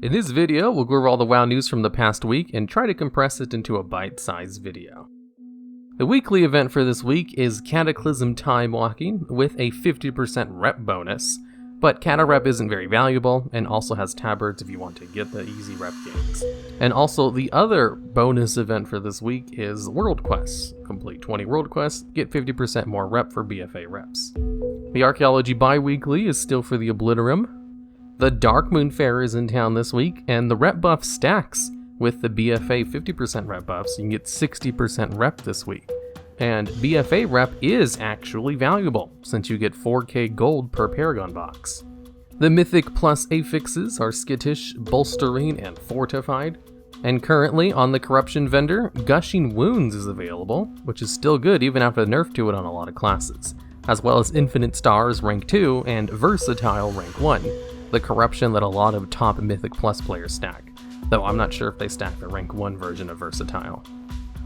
In this video, we'll go over all the WoW news from the past week and try to compress it into a bite-sized video. The weekly event for this week is Cataclysm Time Walking with a 50% rep bonus, but Cata rep isn't very valuable and also has tabards if you want to get the easy rep gains. And also the other bonus event for this week is World Quests. Complete 20 World Quests, get 50% more rep for BFA reps. The Archaeology Bi-Weekly is still for the Obliterum. The Darkmoon Fair is in town this week, and the rep buff stacks with the BFA 50% rep buff, so you can get 60% rep this week. And BFA rep is actually valuable, since you get 4k gold per Paragon box. The Mythic Plus affixes are Skittish, Bolstering, and Fortified. And currently, on the Corruption vendor, Gushing Wounds is available, which is still good even after the nerf to it on a lot of classes, as well as Infinite Stars rank 2 and Versatile rank 1. The corruption that a lot of top Mythic Plus players stack, though I'm not sure if they stack the rank 1 version of Versatile.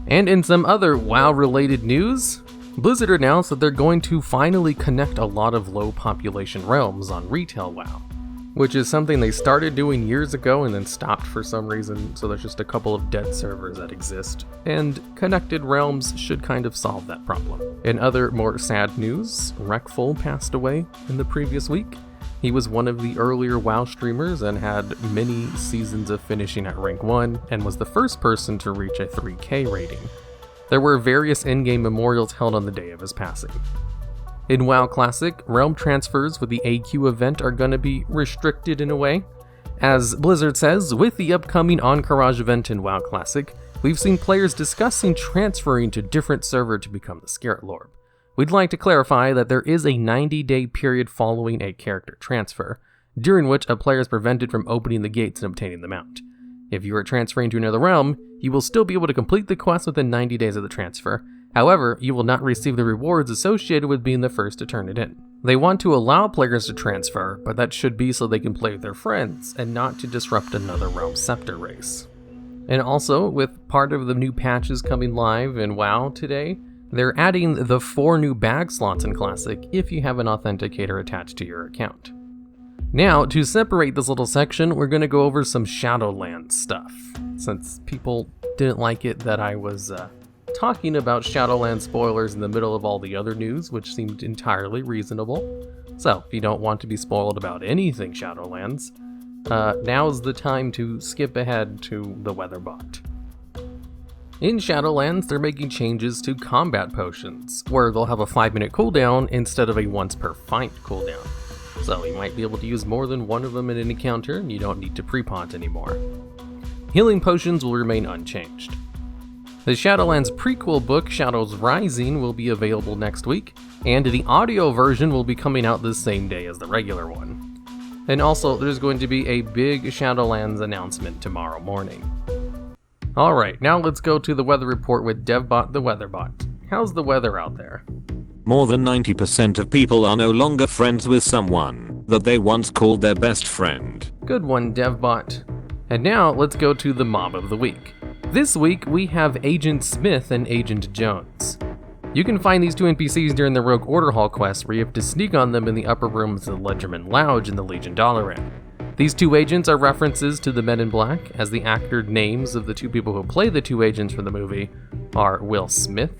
And in some other WoW related news, Blizzard announced that they're going to finally connect a lot of low population realms on retail WoW, which is something they started doing years ago and then stopped for some reason, so there's just a couple of dead servers that exist, and connected realms should kind of solve that problem. In other more sad news, Wreckful passed away in the previous week. He was one of the earlier WoW streamers and had many seasons of finishing at rank 1 and was the first person to reach a 3k rating. There were various in-game memorials held on the day of his passing. In WoW Classic, realm transfers with the AQ event are going to be restricted in a way. As Blizzard says, with the upcoming Encourage event in WoW Classic, we've seen players discussing transferring to different server to become the Scarlet Lord. We'd like to clarify that there is a 90-day period following a character transfer, during which a player is prevented from opening the gates and obtaining the mount. If you are transferring to another realm, you will still be able to complete the quest within 90 days of the transfer. However, you will not receive the rewards associated with being the first to turn it in. They want to allow players to transfer, but that should be so they can play with their friends, and not to disrupt another realm scepter race. And also, with part of the new patches coming live in WoW today, they're adding the 4 new bag slots in Classic if you have an authenticator attached to your account. Now, to separate this little section, we're going to go over some Shadowlands stuff, since people didn't like it that I was talking about Shadowlands spoilers in the middle of all the other news, which seemed entirely reasonable. So, if you don't want to be spoiled about anything Shadowlands, now's the time to skip ahead to the weather bot. In Shadowlands, they're making changes to combat potions, where they'll have a 5-minute cooldown instead of a once per fight cooldown. So you might be able to use more than one of them in an encounter, and you don't need to pre-pont anymore. Healing potions will remain unchanged. The Shadowlands prequel book, Shadows Rising, will be available next week, and the audio version will be coming out the same day as the regular one. And also, there's going to be a big Shadowlands announcement tomorrow morning. Alright, now let's go to the weather report with DevBot the Weatherbot. How's the weather out there? More than 90% of people are no longer friends with someone that they once called their best friend. Good one, DevBot. And now let's go to the mob of the week. This week we have Agent Smith and Agent Jones. You can find these two NPCs during the Rogue Order Hall quest, where you have to sneak on them in the upper rooms of the Ledgerman Lounge in the Legion Dalaran. These two agents are references to the Men in Black, as the actor names of the two people who play the two agents from the movie are Will Smith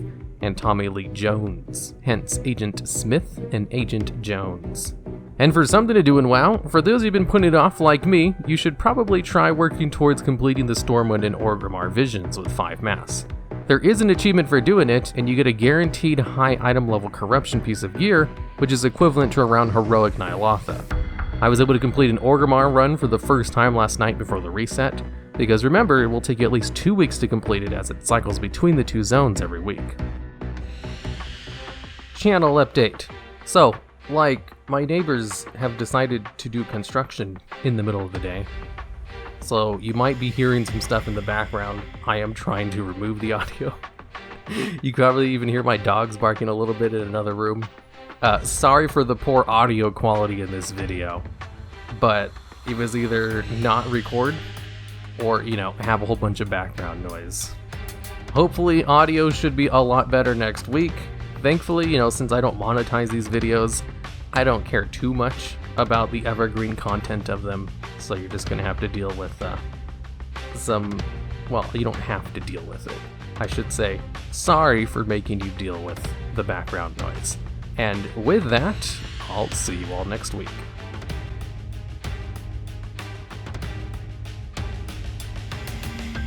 and Tommy Lee Jones, hence Agent Smith and Agent Jones. And for something to do in WoW, for those who've been putting it off like me, you should probably try working towards completing the Stormwind and Orgrimmar visions with 5 mass. There is an achievement for doing it, and you get a guaranteed high item level corruption piece of gear, which is equivalent to around Heroic Ny'alotha. I was able to complete an Orgrimmar run for the first time last night before the reset, because remember, it will take you at least 2 weeks to complete it as it cycles between the 2 zones every week. Channel update. So, my neighbors have decided to do construction in the middle of the day. So you might be hearing some stuff in the background. I am trying to remove the audio. You could probably even hear my dogs barking a little bit in another room. Sorry for the poor audio quality in this video, but it was either not record or, have a whole bunch of background noise. Hopefully audio should be a lot better next week. Thankfully, since I don't monetize these videos, I don't care too much about the evergreen content of them, so you're just going to have to deal with some... Well, you don't have to deal with it. I should say, sorry for making you deal with the background noise. And with that, I'll see you all next week.